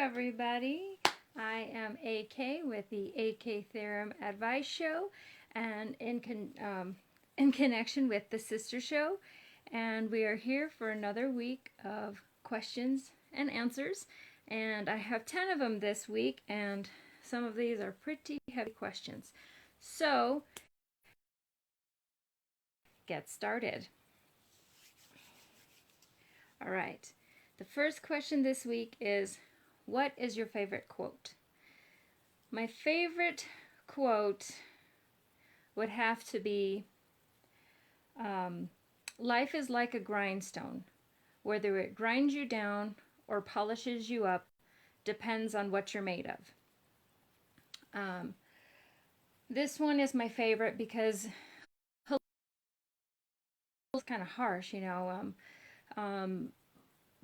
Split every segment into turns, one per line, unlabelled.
everybody. I am AK with the AK Theorem Advice Show, and in connection with the sister show. And we are here for another week of questions and answers. And I have 10 of them this week, and some of these are pretty heavy questions. So, get started. All right. The first question this week is, what is your favorite quote? My favorite quote would have to be, life is like a grindstone. Whether it grinds you down or polishes you up depends on what you're made of. This one is my favorite because it's kind of harsh,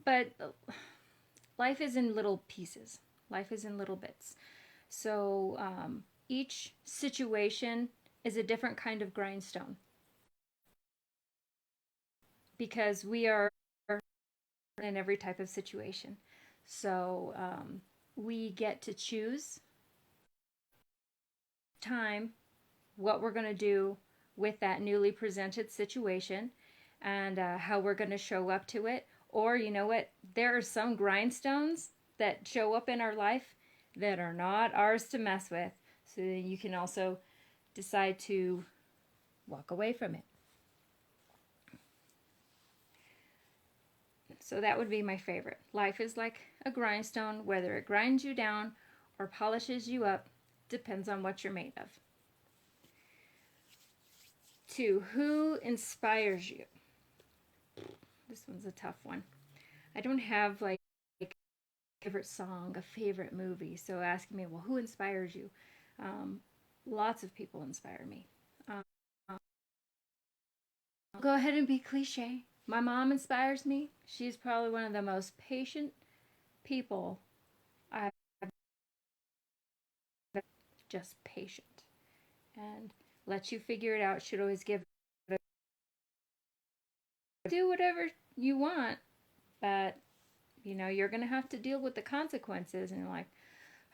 but life is in little pieces. Life is in little bits. So each situation is a different kind of grindstone because we are in every type of situation. So we get to choose time what we're going to do with that newly presented situation and how we're going to show up to it. Or, you know what, there are some grindstones that show up in our life that are not ours to mess with. So you can also decide to walk away from it. So that would be my favorite. Life is like a grindstone. Whether it grinds you down or polishes you up depends on what you're made of. 2, who inspires you? This one's a tough one. I don't have like a favorite song, a favorite movie. So asking me, well, who inspires you? Lots of people inspire me. I'll go ahead and be cliche. My mom inspires me. She's probably one of the most patient people I've just patient and let you figure it out. Should always give it do whatever you want, but you're gonna have to deal with the consequences. And you're like,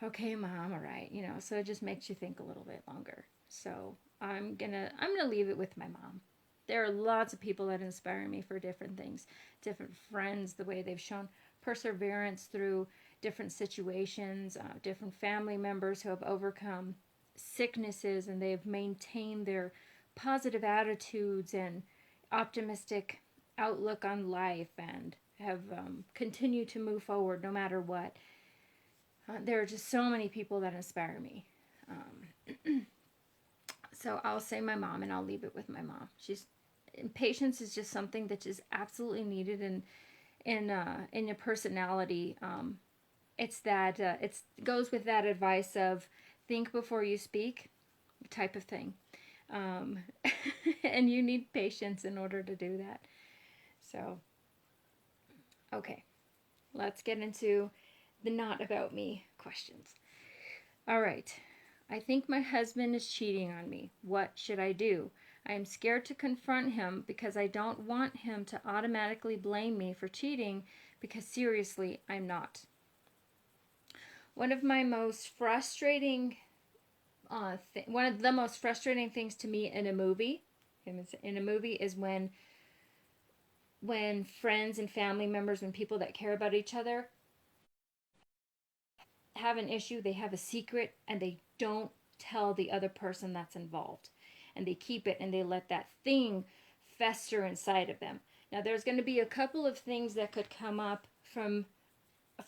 okay, mom, all right, so it just makes you think a little bit longer. So I'm gonna leave it with my mom. There are lots of people that inspire me for different things, different friends, the way they've shown perseverance through different situations, different family members who have overcome sicknesses and they've maintained their positive attitudes and optimistic outlook on life and have continued to move forward no matter what. There are just so many people that inspire me. So I'll say my mom, and I'll leave it with my mom. Patience is just something that is absolutely needed in your personality. It's that it goes with that advice of think before you speak, type of thing. And you need patience in order to do that. So, okay, let's get into the not about me questions. All right. I think my husband is cheating on me. What should I do? I am scared to confront him because I don't want him to automatically blame me for cheating because seriously, I'm not. One of the most frustrating things to me in a movie is when friends and family members and people that care about each other have an issue, they have a secret, and they don't tell the other person that's involved. And they keep it and they let that thing fester inside of them. Now, there's going to be a couple of things that could come up from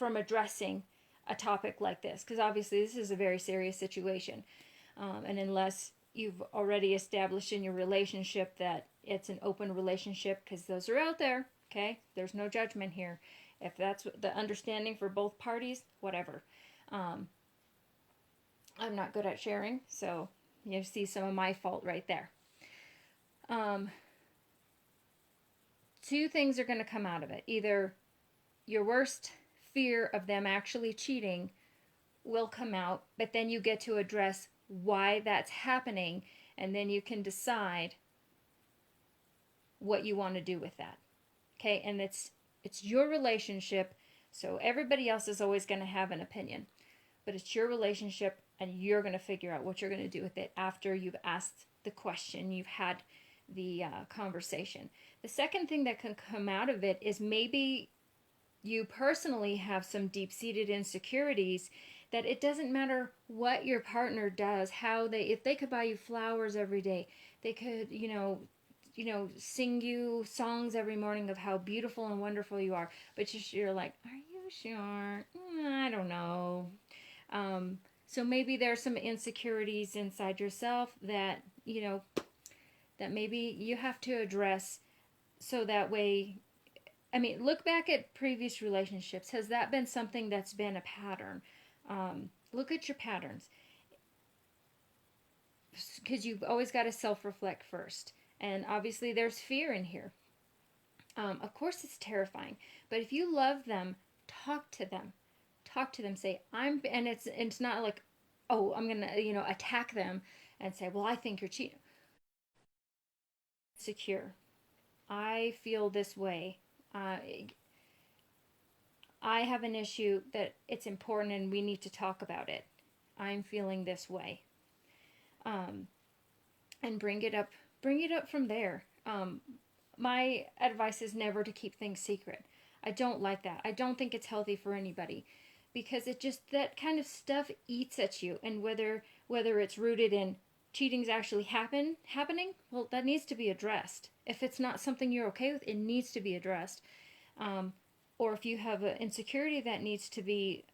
addressing a topic like this, because obviously this is a very serious situation. And unless you've already established in your relationship that it's an open relationship, because those are out there, okay? There's no judgment here. If that's the understanding for both parties, whatever. I'm not good at sharing, so you see some of my fault right there. 2 things are going to come out of it. Either your worst fear of them actually cheating will come out, but then you get to address why that's happening, and then you can decide what you want to do with that. Okay? And it's your relationship, So everybody else is always going to have an opinion, but it's your relationship, and you're going to figure out what you're going to do with it after you've asked the question, you've had the conversation. The second thing that can come out of it is maybe you personally have some deep-seated insecurities that it doesn't matter what your partner does, how they, if they could buy you flowers every day, they could, sing you songs every morning of how beautiful and wonderful you are, but you're like, are you sure? I don't know. So maybe there's some insecurities inside yourself that, that maybe you have to address, so that way, I mean, look back at previous relationships. Has that been something that's been a pattern? Look at your patterns, because you've always got to self-reflect first. And obviously there's fear in here. Of course it's terrifying, but if you love them, talk to them. Talk to them. Say, and it's not like, oh, I'm gonna, attack them and say, well, I think you're cheating. Secure. I feel this way. Uh, I have an issue that it's important and we need to talk about it. I'm feeling this way. Um, and bring it up. Bring it up from there. My advice is never to keep things secret. I don't like that. I don't think it's healthy for anybody, because it just, that kind of stuff eats at you. And whether it's rooted in cheating's actually happening, well, that needs to be addressed. If it's not something you're okay with, it needs to be addressed. Um, or if you have an insecurity that needs to be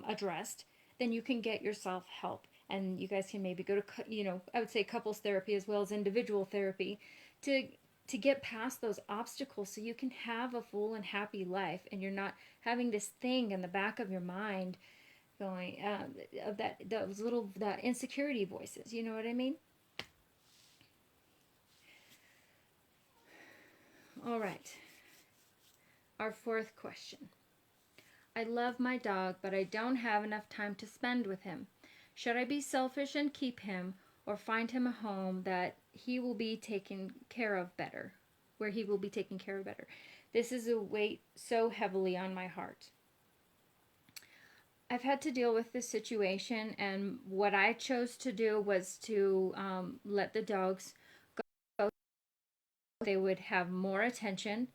addressed, then you can get yourself help. And you guys can maybe go to, I would say couples therapy as well as individual therapy to get past those obstacles, so you can have a full and happy life, and you're not having this thing in the back of your mind going, of that insecurity voices. You know what I mean? All right. Our fourth question. I love my dog, but I don't have enough time to spend with him. Should I be selfish and keep him, or find him a home that he will be taken care of better, where he will be taken care of better? This is a weight so heavily on my heart. I've had to deal with this situation, and what I chose to do was to let the dogs go. They would have more attention,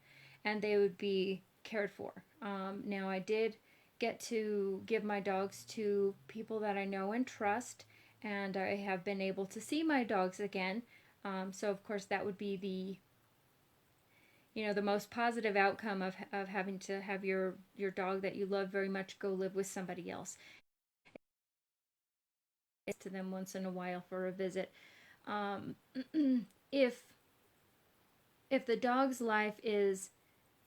and they would be cared for. Now, I did get to give my dogs to people that I know and trust, and I have been able to see my dogs again. So, of course, that would be the most positive outcome of having to have your dog that you love very much go live with somebody else. It's to them once in a while for a visit. Um, if the dog's life is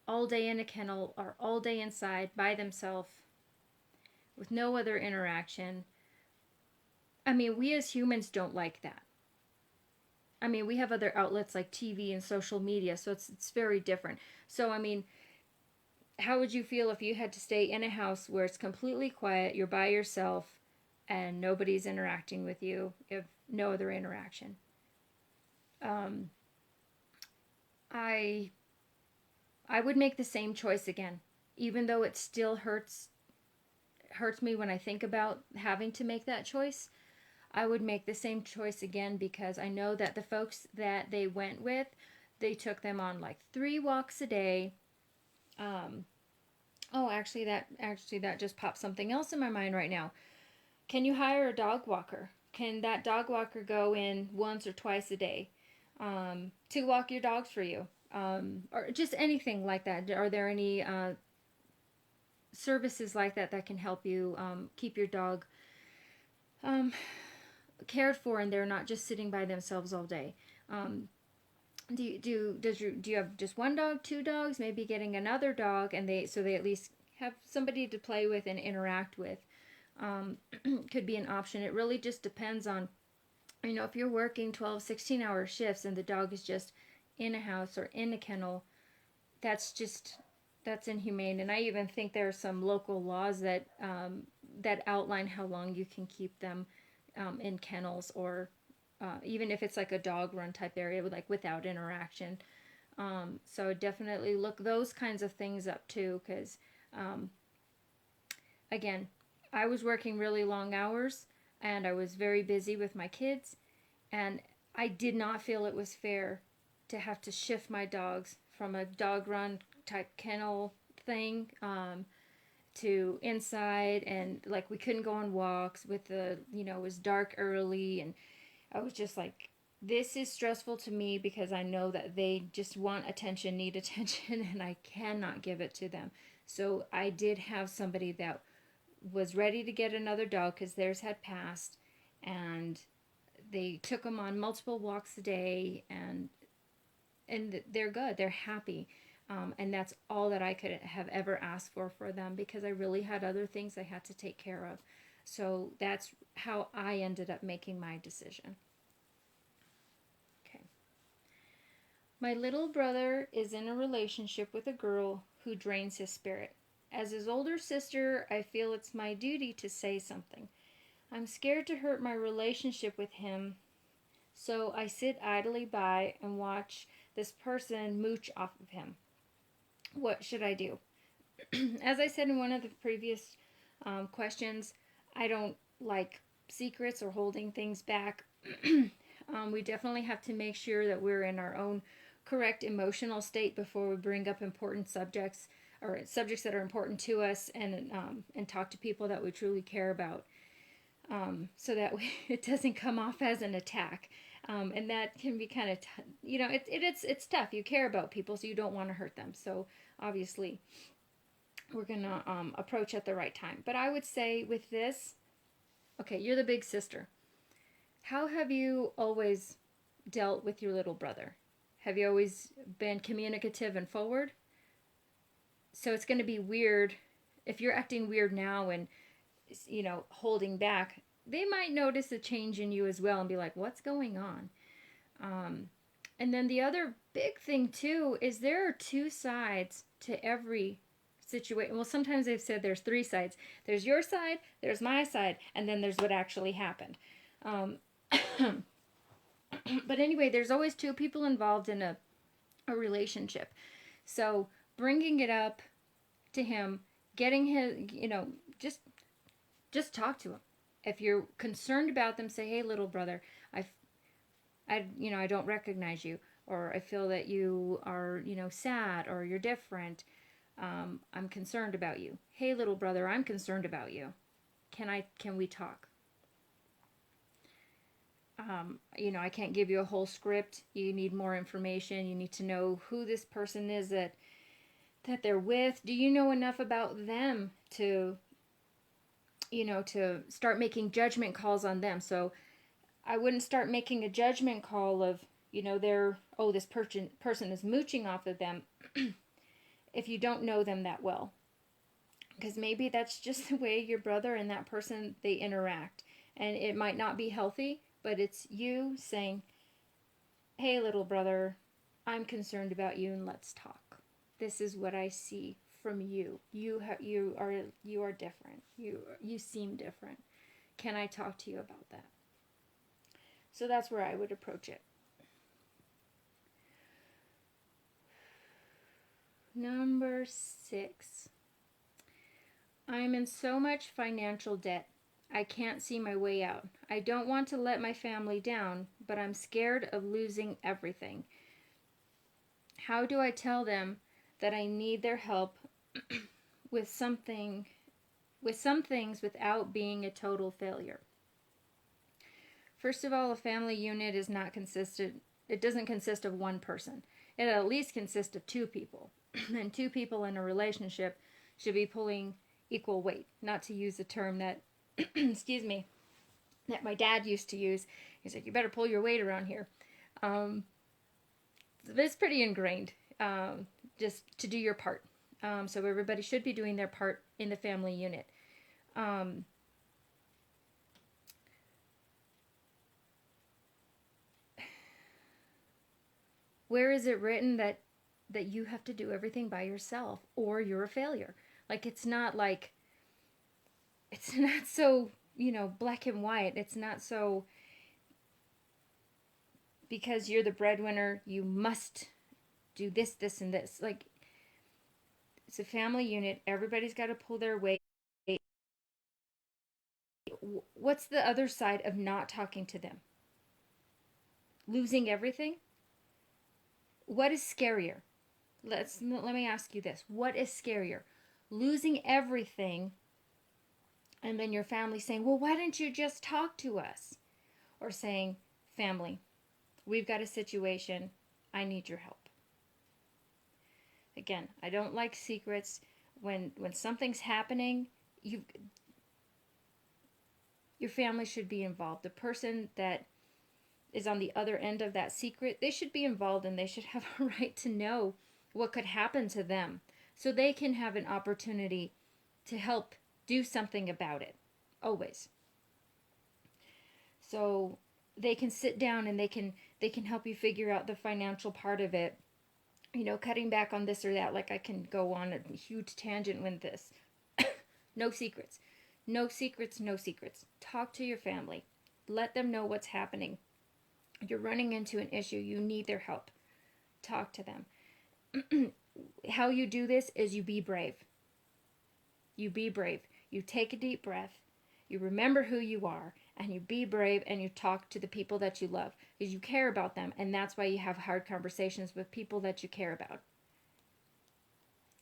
all day in a kennel or all day inside by themselves with no other interaction, I mean, we as humans don't like that. I mean, we have other outlets like TV and social media, so it's very different. So, I mean, how would you feel if you had to stay in a house where it's completely quiet, you're by yourself, and nobody's interacting with you, if no other interaction? Um, I I would make the same choice again, even though it still hurts me when I think about having to make that choice. I would make the same choice again, because I know that the folks that they went with, they took them on like 3 walks a day. Um, oh, actually that just popped something else in my mind right now. Can you hire a dog walker? Can that dog walker go in once or twice a day to walk your dogs for you? Or just anything like that. Are there any services like that that can help you keep your dog um, cared for, and they're not just sitting by themselves all day? Um, do you have just one dog, two dogs? Maybe getting another dog, and they at least have somebody to play with and interact with. Could be an option. It really just depends on, if you're working 12, 16-hour shifts and the dog is just in a house or in a kennel, that's inhumane. And I even think there are some local laws that outline how long you can keep them in kennels, or even if it's like a dog run type area with, like, without interaction. So definitely look those kinds of things up too, because again, I was working really long hours and I was very busy with my kids, and I did not feel it was fair to have to shift my dogs from a dog run type kennel thing to inside, and like we couldn't go on walks with the, it was dark early, and I was just like, this is stressful to me because I know that they just want attention, need attention, and I cannot give it to them. So I did have somebody that was ready to get another dog because theirs had passed, and they took them on multiple walks a day, and they're good, they're happy. And that's all that I could have ever asked for them, because I really had other things I had to take care of. So that's how I ended up making my decision. Okay. My little brother is in a relationship with a girl who drains his spirit. As his older sister, I feel it's my duty to say something. I'm scared to hurt my relationship with him, so I sit idly by and watch this person mooch off of him. What should I do? As I said in one of the previous questions, I don't like secrets or holding things back. We definitely have to make sure that we're in our own correct emotional state before we bring up important subjects, or subjects that are important to us, and talk to people that we truly care about, so that it doesn't come off as an attack. And that can be kind of, it's tough. You care about people, so you don't want to hurt them. So obviously, we're going to approach at the right time. But I would say with this, okay, you're the big sister. How have you always dealt with your little brother? Have you always been communicative and forward? So it's going to be weird if you're acting weird now and, holding back. They might notice a change in you as well and be like, what's going on? And then the other big thing too is there are two sides to every situation. Well, sometimes they've said there's three sides. There's your side, there's my side, and then there's what actually happened. But anyway, there's always two people involved in a relationship. So bringing it up to him, getting his, just talk to him. If you're concerned about them, say, hey, little brother, I don't recognize you, or I feel that you are, sad, or you're different. I'm concerned about you. Hey, little brother, I'm concerned about you. Can we talk? I can't give you a whole script. You need more information. You need to know who this person is that they're with. Do you know enough about them to start making judgment calls on them? So I wouldn't start making a judgment call of, this person is mooching off of them if you don't know them that well. Because maybe that's just the way your brother and that person, they interact. And it might not be healthy, but it's you saying, hey, little brother, I'm concerned about you, and let's talk. This is what I see from you. You are different. You seem different. Can I talk to you about that? So that's where I would approach it. Number 6. I'm in so much financial debt. I can't see my way out. I don't want to let my family down, but I'm scared of losing everything. How do I tell them that I need their help with some things without being a total failure? First of all, a family unit it doesn't consist of one person. It at least consists of two people. And two people in a relationship should be pulling equal weight. Not to use a term that, excuse me, that my dad used to use. He's like, you better pull your weight around here. It's pretty ingrained, just to do your part. So everybody should be doing their part in the family unit. Where is it written that you have to do everything by yourself or you're a failure? Like, it's not so, black and white. It's not so, because you're the breadwinner, you must do this, this, and this. Like, it's a family unit. Everybody's got to pull their weight. what's the other side of not talking to them? Losing everything? What is scarier? Let me ask you this. What is scarier? Losing everything and then your family saying, well, why didn't you just talk to us? Or saying, family, we've got a situation. I need your help. Again, I don't like secrets. When something's happening, your family should be involved. The person that is on the other end of that secret, they should be involved, and they should have a right to know what could happen to them so they can have an opportunity to help do something about it. Always. So they can sit down and they can help you figure out the financial part of it. You know, cutting back on this or that. Like, I can go on a huge tangent with this. No secrets. No secrets, no secrets. Talk to your family. Let them know what's happening. You're running into an issue. You need their help. Talk to them. How you do this is you be brave. You be brave. You take a deep breath. You remember who you are. And you be brave and you talk to the people that you love. Because you care about them. And that's why you have hard conversations with people that you care about.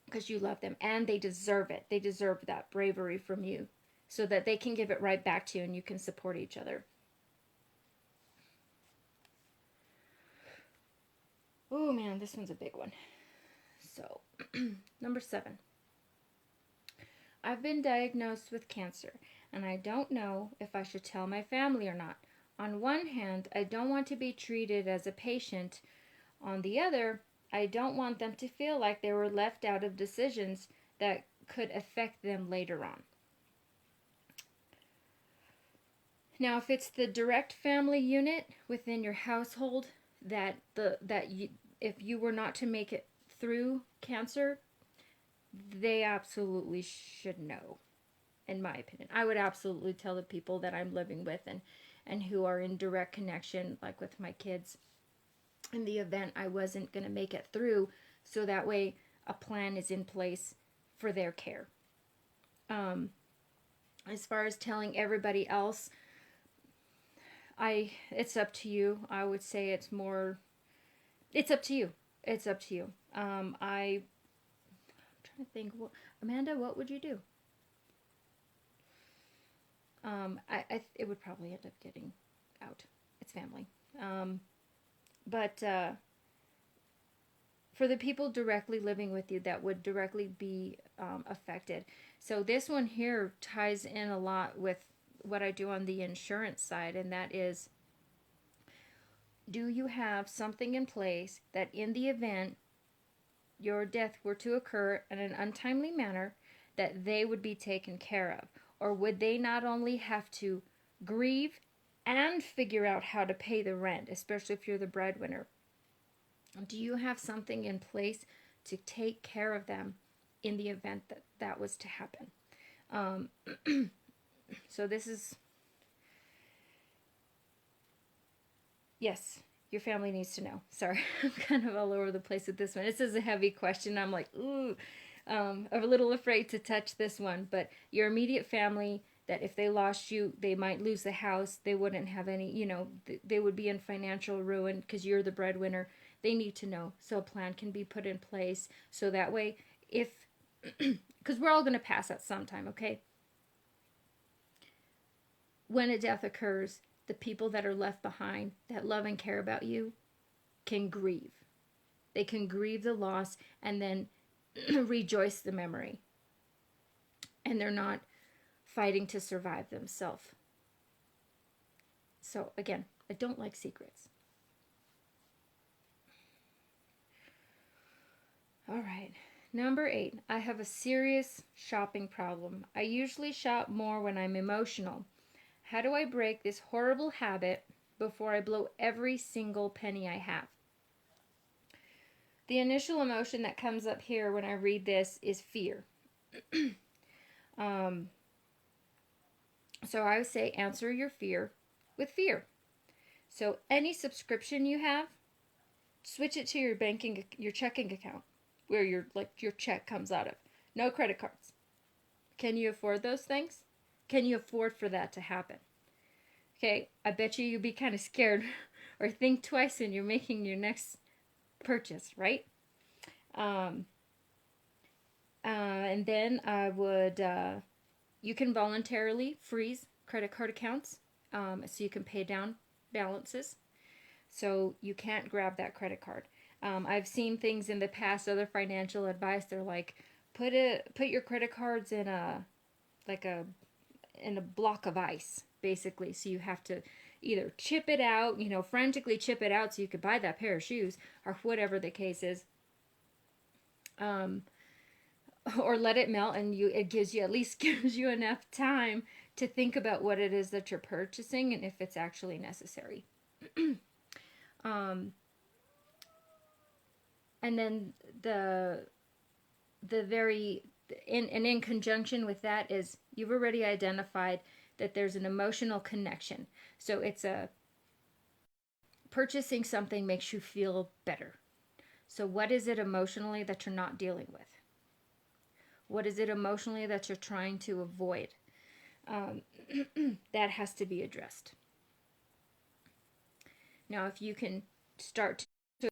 Because you love them. And they deserve it. They deserve that bravery from you. So that they can give it right back to you and you can support each other. Oh man, this one's a big one. So, number 7. I've been diagnosed with cancer, and I don't know if I should tell my family or not. On one hand, I don't want to be treated as a patient. On the other, I don't want them to feel like they were left out of decisions that could affect them later on. Now, if it's the direct family unit within your household if you were not to make it through cancer, they absolutely should know, in my opinion. I would absolutely tell the people that I'm living with and who are in direct connection, like with my kids, in the event I wasn't going to make it through, so that way a plan is in place for their care. As far as telling everybody else, it's up to you. I would say it's up to you. It's up to you. I'm trying to think. Amanda, what would you do? It would probably end up getting out. It's family. But for the people directly living with you that would directly be affected. So this one here ties in a lot with what I do on the insurance side, and that is, do you have something in place that in the event your death were to occur in an untimely manner, that they would be taken care of? Or would they not only have to grieve and figure out how to pay the rent, especially if you're the breadwinner? Do you have something in place to take care of them in the event that that was to happen? So this is, yes, your family needs to know. Sorry, I'm kind of all over the place with this one. This is a heavy question. I'm like, ooh, I'm a little afraid to touch this one. But your immediate family, that if they lost you, they might lose the house. They wouldn't have any, they would be in financial ruin because you're the breadwinner. They need to know. So a plan can be put in place. So that way, because we're all going to pass at some time, okay? When a death occurs, the people that are left behind that love and care about you can grieve. They can grieve the loss and then rejoice the memory. And they're not fighting to survive themselves. So again, I don't like secrets. All right. Number 8, I have a serious shopping problem. I usually shop more when I'm emotional. How do I break this horrible habit before I blow every single penny I have? The initial emotion that comes up here when I read this is fear. So I would say answer your fear with fear. So any subscription you have, switch it to your checking account, where your check comes out of. No credit cards. Can you afford those things? can you afford for that to happen? Okay, I bet you'd be kind of scared or think twice when you're making your next purchase, right? Um, and then I would, you can voluntarily freeze credit card accounts, so you can pay down balances. So you can't grab that credit card. I've seen things in the past, other financial advice. They're like, put your credit cards in a like a in a block of ice, basically. So you have to either chip it out, frantically chip it out so you could buy that pair of shoes, or whatever the case is. Um, or let it melt, and it gives you, at least gives you enough time to think about what it is that you're purchasing and if it's actually necessary. um, and then the very in conjunction with that is you've already identified that there's an emotional connection. So it's a purchasing something makes you feel better. So what is it emotionally that you're not dealing with? What is it emotionally that you're trying to avoid? Um, that has to be addressed. Now, if you can start to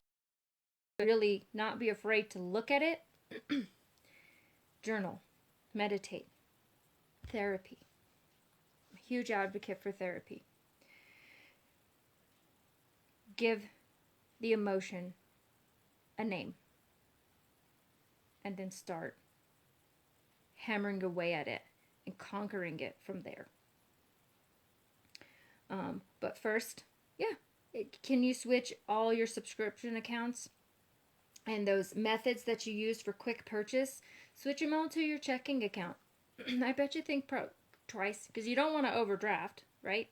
really not be afraid to look at it, journal, meditate, therapy. I'm a huge advocate for therapy. Give the emotion a name and then start hammering away at it and conquering it from there. But first, can you switch all your subscription accounts and those methods that you used for quick purchase? Switch them all to your checking account. I bet you think twice, because you don't want to overdraft, right?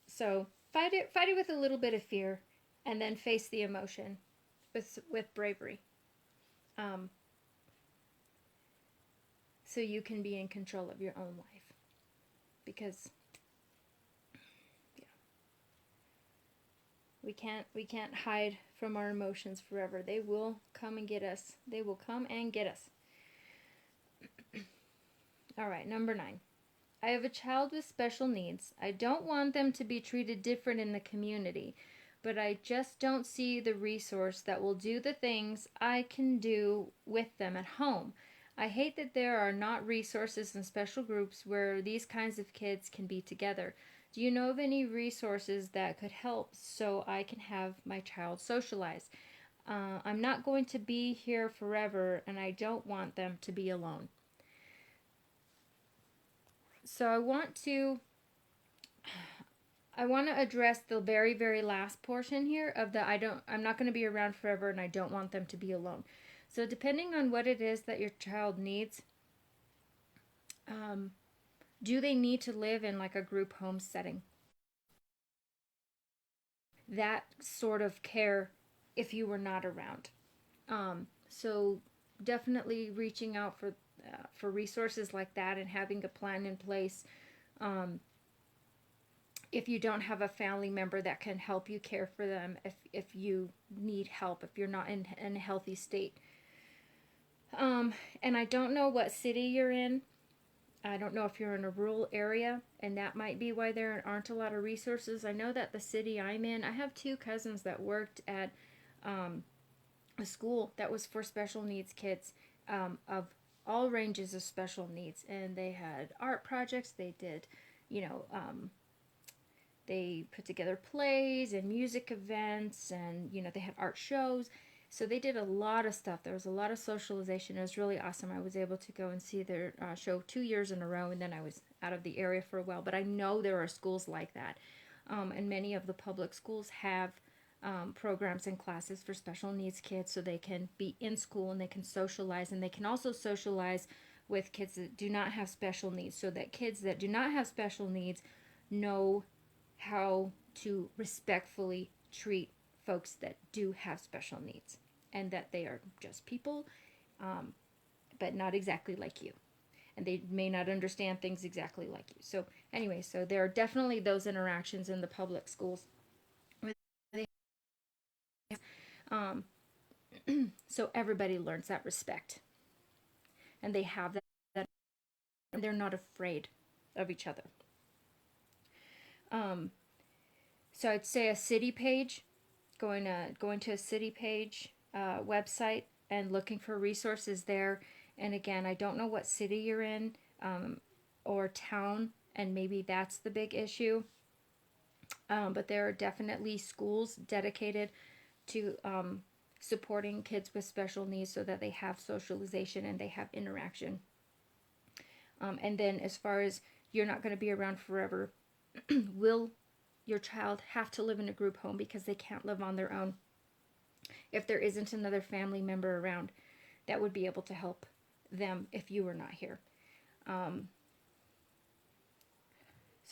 So fight it with a little bit of fear, and then face the emotion with bravery. So you can be in control of your own life, because we can't hide from our emotions forever. They will come and get us. They will come and get us. All right, number 9. I have a child with special needs. I don't want them to be treated different in the community, but I just don't see the resource that will do the things I can do with them at home. I hate that there are not resources and special groups where these kinds of kids can be together. Do you know of any resources that could help so I can have my child socialize? I'm not going to be here forever, and I don't want them to be alone. So I want to address the very, very last portion here of the I'm not going to be around forever and I don't want them to be alone. So depending on what it is that your child needs, do they need to live in like a group home setting? That sort of care if you were not around. So definitely reaching out for resources like that and having a plan in place. If you don't have a family member that can help you care for them, if you need help, if you're not in a healthy state. And I don't know what city you're in. I don't know if you're in a rural area, and that might be why there aren't a lot of resources. I know that the city I'm in, I have 2 cousins that worked at a school that was for special needs kids, of all ranges of special needs. And they had art projects. They did, you know, they put together plays and music events, and they had art shows. So they did a lot of stuff. There was a lot of socialization. It was really awesome. I was able to go and see their show 2 years in a row, and then I was out of the area for a while. But I know there are schools like that, and many of the public schools have programs and classes for special needs kids, so they can be in school and they can socialize, and they can also socialize with kids that do not have special needs, so that kids that do not have special needs know how to respectfully treat folks that do have special needs, and that they are just people, but not exactly like you, and they may not understand things exactly like you. So anyway, so there are definitely those interactions in the public schools where they, um, so everybody learns that respect, and they have that and they're not afraid of each other. Um, so I'd say a city page, going to a city page website and looking for resources there. And again, I don't know what city you're in, or town, and maybe that's the big issue. But there are definitely schools dedicated to supporting kids with special needs so that they have socialization and they have interaction. And then, as far as you're not going to be around forever, will your child have to live in a group home because they can't live on their own? If there isn't another family member around that would be able to help them if you were not here. So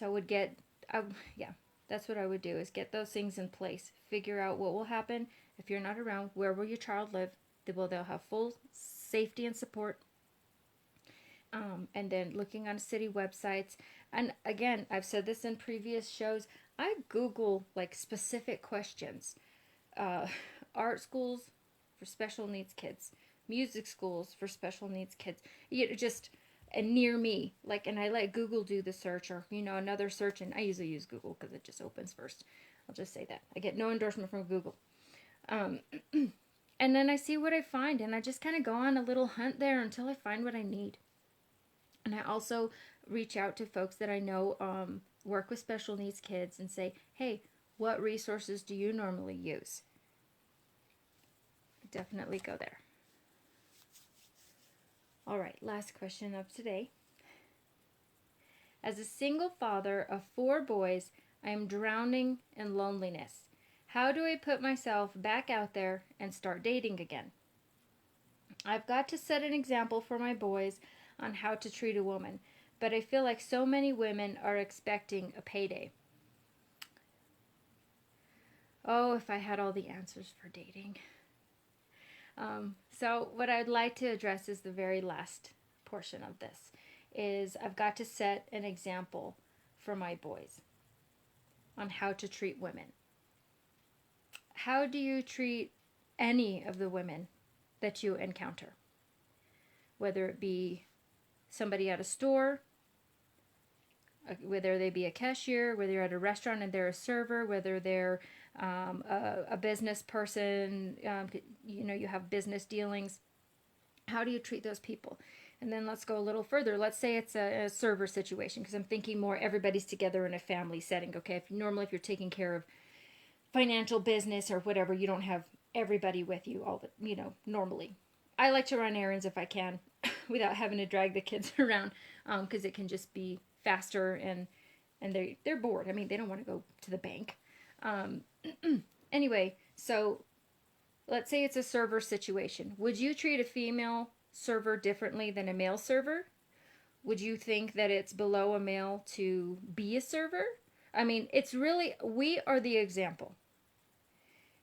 I would yeah, that's what I would do, is get those things in place. Figure out what will happen if you're not around. Where will your child live? They'll have full safety and support. And then looking on city websites. And again, I've said this in previous shows, I Google like specific questions. Art schools for special needs kids, music schools for special needs kids. Just and near me, like, and I let Google do the search, or another search, and I usually use Google because it just opens first. I'll just say that I get no endorsement from Google. And then I see what I find, and I just kind of go on a little hunt there until I find what I need. And I also reach out to folks that I know work with special needs kids and say, hey, what resources do you normally use? Definitely go there. All right, last question of today. As a single father of 4 boys, I am drowning in loneliness. How do I put myself back out there and start dating again? I've got to set an example for my boys on how to treat a woman, but I feel like so many women are expecting a payday. Oh, if I had all the answers for dating. So what I'd like to address is the very last portion of this, is I've got to set an example for my boys on how to treat women. How do you treat any of the women that you encounter? Whether it be somebody at a store, whether they be a cashier, whether you're at a restaurant and they're a server, whether they're a business person, you have business dealings. How do you treat those people? And then let's go a little further. Let's say it's a server situation, because I'm thinking more everybody's together in a family setting. Okay, if you're taking care of financial business or whatever, you don't have everybody with you normally. I like to run errands if I can without having to drag the kids around, because it can just be faster, and they're bored. I mean, they don't want to go to the bank. Anyway, so let's say it's a server situation. Would you treat a female server differently than a male server? Would you think that it's below a male to be a server? I mean, it's really, we are the example.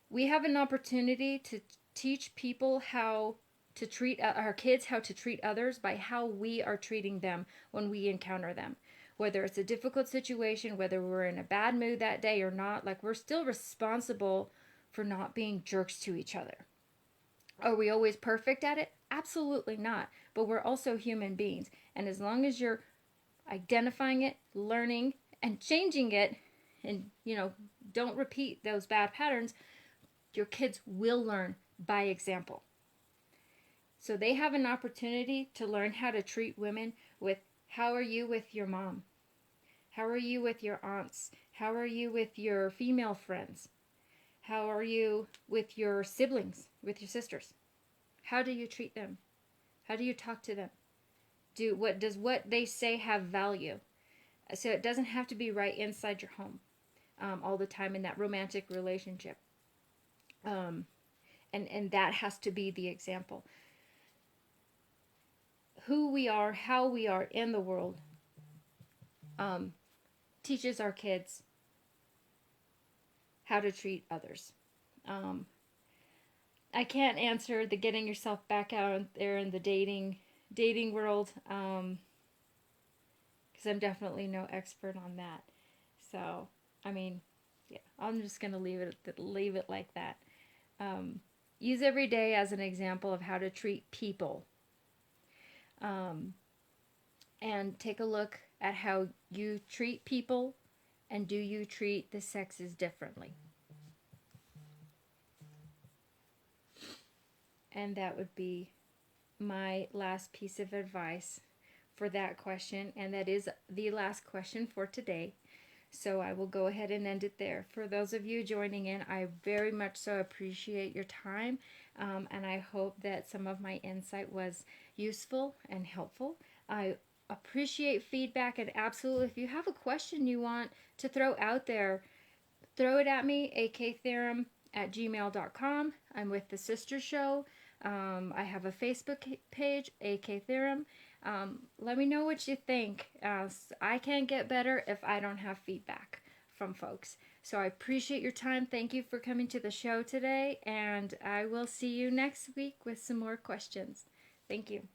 We have an opportunity to teach people how to treat our kids, how to treat others by how we are treating them when we encounter them. Whether it's a difficult situation, whether we're in a bad mood that day or not, like, we're still responsible for not being jerks to each other. Are we always perfect at it? Absolutely not. But we're also human beings. And as long as you're identifying it, learning, and changing it, and, don't repeat those bad patterns, your kids will learn by example. So they have an opportunity to learn how to treat women with, how are you with your mom? How are you with your aunts? How are you with your female friends? How are you with your siblings, with your sisters? How do you treat them? How do you talk to them? Does what they say have value? So it doesn't have to be right inside your home all the time in that romantic relationship. And that has to be the example. Who we are, how we are in the world, teaches our kids how to treat others. I can't answer the getting yourself back out there in the dating world, because I'm definitely no expert on that. So, I mean, yeah, I'm just gonna leave it like that. Use every day as an example of how to treat people. And and take a look at how you treat people, and do you treat the sexes differently? And that would be my last piece of advice for that question, and that is the last question for today. So I will go ahead and end it there. For those of you joining in, I very much so appreciate your time, and I hope that some of my insight was useful and helpful. I appreciate feedback, and absolutely, if you have a question you want to throw out there, throw it at me, aktheorem@gmail.com. I'm with the Sister Show. I have a Facebook page, AK Theorem. Let me know what you think. I can't get better if I don't have feedback from folks. So I appreciate your time. Thank you for coming to the show today, and I will see you next week with some more questions. Thank you.